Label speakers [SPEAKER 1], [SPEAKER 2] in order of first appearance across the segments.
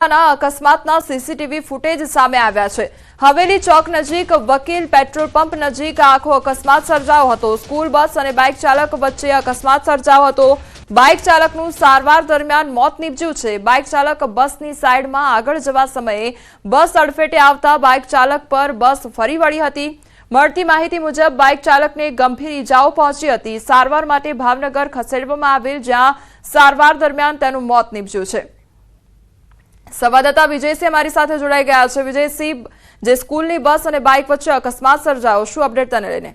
[SPEAKER 1] અકસ્માતના CCTV footage સામે આવ્યા છે। હવેલી ચોક નજીક વકીલ પેટ્રોલ પંપ નજીક આખો અકસ્માત સર્જાયો હતો। સ્કૂલ બસ અને બાઇક ચાલક વચ્ચે અકસ્માત સર્જાયો હતો। બાઇક ચાલકનું સારવાર દરમિયાન મોત નીપજ્યું છે। બાઇક ચાલક બસની સાઈડમાં આગળ જવા સમયે બસ અડફેટે આવતા બાઇક ચાલક પર બસ ફરી વળી હતી। મળતી માહિતી મુજબ બાઇક ચાલકને ગંભીર ઈજાઓ પહોંચી હતી। સારવાર માટે ભાવનગર ખસેડવામાં આવેલ, જ્યાં સારવાર દરમિયાન તેનું મોત નીપજ્યું છે। સંવાદદાતા વિજયસિંહ અમારી સાથે જોડાઈ ગયા છે। વિજયસિંહ, જે સ્કૂલની બસ અને બાઇક વચ્ચે અકસ્માત સર્જાયો, શું અપડેટ તને લઈને?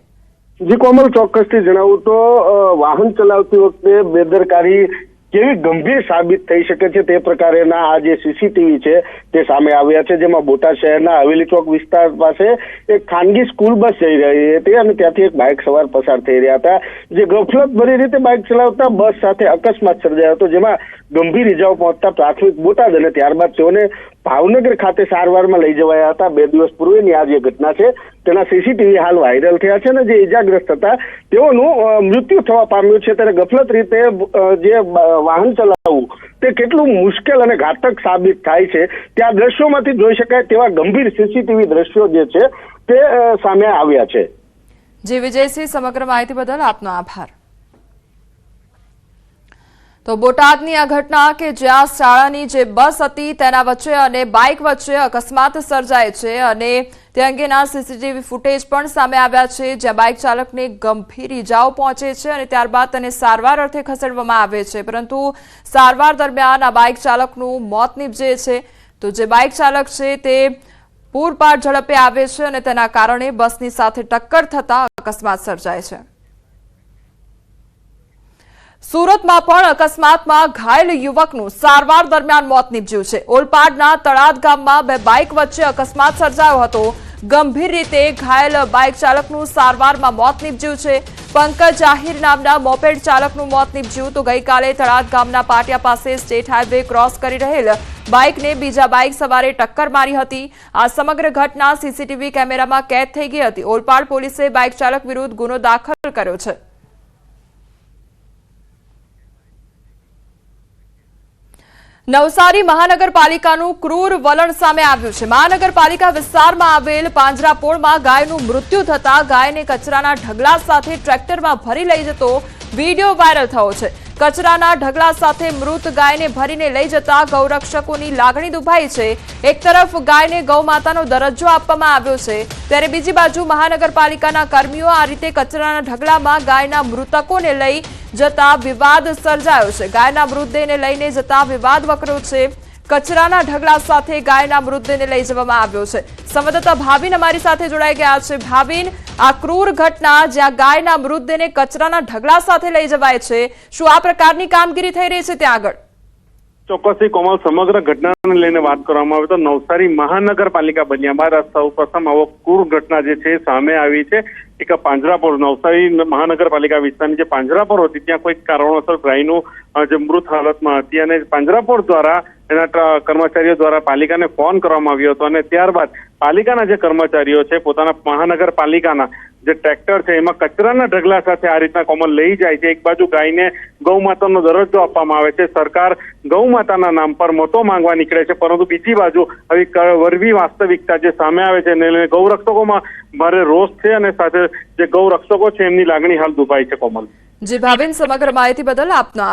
[SPEAKER 2] જી કોમલ, ચોક્કસથી જણાવું તો વાહન ચલાવતી વખતે બેદરકારી કેવી ગંભીર સાબિત થઈ શકે છે તે પ્રકારના આ જે સીસીટીવી છે તે સામે આવ્યા છે, જેમાં બોટાદ શહેરના હવેલી ચોક વિસ્તાર પાસે એક ખાનગી સ્કૂલ બસ જઈ રહી હતી અને ત્યાંથી એક બાઇક સવાર પસાર થઈ રહ્યા હતા, જે ગફલતભરી રીતે બાઇક ચલાવતા બસ સાથે અકસ્માત સર્જાયો હતો, જેમાં ગંભીર ઇજાઓ પહોંચતા પ્રાથમિક બોટાદ અને ત્યારબાદ તેઓને ભાવનગર ખાતે સારવારમાં લઈ જવાયા હતા। 2 દિવસ પૂર્વેની આ જે ઘટના છે તેના સીસીટીવી હાલ વાયરલ થયા છે અને જે ઇજાગ્રસ્ત હતા તેઓનું મૃત્યુ થવા પામ્યું છે। ત્યારે ગફલત રીતે જે વાહન ચલાવવું તે કેટલું મુશ્કેલ અને ઘાતક સાબિત થાય છે ત્યાં દ્રશ્યોમાંથી જોઈ શકાય તેવા ગંભીર સીસીટીવી દ્રશ્યો જે છે તે સામે આવ્યા છે।
[SPEAKER 1] જી વિજયસિંહ, સમગ્ર માહિતી બદલ આપનો આભાર। તો બોટાદની આ ઘટના કે જ્યાં શાળાની જે બસ હતી તેના વચ્ચે અને બાઇક વચ્ચે અકસ્માત સર્જાય છે અને તે અંગેના સીસીટીવી ફૂટેજ પણ સામે આવ્યા છે, જ્યાં બાઇક ચાલકને ગંભીર ઈજાઓ પહોંચે છે અને ત્યારબાદ તેને સારવાર અર્થે ખસેડવામાં આવે છે, પરંતુ સારવાર દરમિયાન આ બાઇક ચાલકનું મોત નીપજે છે। તો જે બાઇક ચાલક છે તે પૂરપાટ ઝડપે આવે છે અને તેના કારણે બસની સાથે ટક્કર થતા અકસ્માત સર્જાય છે। સુરતમાં પણ અકસ્માતમાં ઘાયલ યુવકનું સારવાર દરમિયાન મોત નીપજ્યું છે। ઓલપાડના તળાદ ગામમાં 2 બાઇક વચ્ચે અકસ્માત સર્જાયો હતો। ગંભીર રીતે ઘાયલ બાઇક ચાલકનું સારવારમાં મોત નીપજ્યું છે। પંકજ આહિર નામના મોપેડ ચાલકનું મોત નીપજ્યું। તો ગઈકાલે તળાદ ગામના પાટિયા પાસે સ્ટેટ હાઈવે ક્રોસ કરી રહેલ બાઇકને બીજા બાઇક સવારે ટક્કર મારી હતી। આ સમગ્ર ઘટના સીસીટીવી કેમેરામાં કેદ થઈ ગઈ હતી। ઓલપાડ પોલીસે બાઇક ચાલક વિરુદ્ધ ગુનો દાખલ કર્યો છે। નવસારી મહાનગરપાલિકાનું ક્રૂર વલણ સામે આવ્યું છે। મહાનગરપાલિકા વિસ્તારમાં આવેલ પાંજરાપોળમાં ગાયનું મૃત્યુ થતા ગાયને કચરાના ઢગલા સાથે ટ્રેક્ટરમાં ભરી લઈ જતો વિડીયો વાયરલ થયો છે। કચરાના ઢગલા સાથે મૃત ગાયને ભરીને લઈ જતા ગૌરક્ષકોની લાગણી દુભાઈ છે। એક તરફ ગાયને ગૌમાતાનો દરજ્જો આપવામાં આવ્યો છે, ત્યારે બીજી બાજુ મહાનગરપાલિકાના કર્મીઓ આ રીતે કચરાના ઢગલામાં ગાયના મૃતકોને લઈ જતા વિવાદ સર્જાયો છે। ગાયના મૃતદેહને લઈને જતા વિવાદ વકર્યો છે। કચરાના ઢગલા સાથે ગાયના મૃતદેહને લઈ જવામાં આવ્યો છે। સંવાદદાતા ભાવિન અમારી સાથે જોડાઈ ગયા છે। ભાવિન, આ ક્રૂર ઘટના જ્યાં ગાયના મૃતદેહને કચરાના ઢગલા સાથે લઈ જવાય છે, શું આ પ્રકારની કામગીરી થઈ રહી છે ત્યાં આગળ?
[SPEAKER 3] ચોક્કસથી કોમલ, સમગ્ર ઘટનાને લઈને વાત કરવામાં આવે તો નવસારી મહાનગરપાલિકા બન્યા બાદ સૌ પ્રથમ આવો ક્રૂર ઘટના જે છે સામે આવી છે। એક પાંજરાપોળ, નવસારી મહાનગરપાલિકા વિસ્તારની જે પાંજરાપોળ હતી ત્યાં કોઈક કારણોસર ગાયનું જે મૃત હાલતમાં હતી અને પાંજરાપોળ દ્વારા એના કર્મચારીઓ દ્વારા પાલિકાને ફોન કરવામાં આવ્યો હતો અને ત્યારબાદ પાલિકાના જે કર્મચારીઓ છે પોતાના મહાનગરપાલિકાના જે ટ્રેક્ટર છે એમાં કચરાના ઢગલા સાથે આ રીતના કોમલ લઈ જાય છે। એક બાજુ ગાયને ગૌમાતાનો દરજ્જો આપવામાં આવે છે, સરકાર ગૌમાતાના નામ પર મતો માંગવા નીકળે છે, પરંતુ બીજી બાજુ આવી વરવી વાસ્તવિકતા જે સામે આવે છે એને લઈને ગૌરક્ષકોમાં ભારે રોષ છે અને સાથે જે ગૌરક્ષકો છે એમની લાગણી હાલ દુભાઈ છે। કોમલ
[SPEAKER 1] જી ભાવિન, સમગ્ર માહિતી બદલ આપનો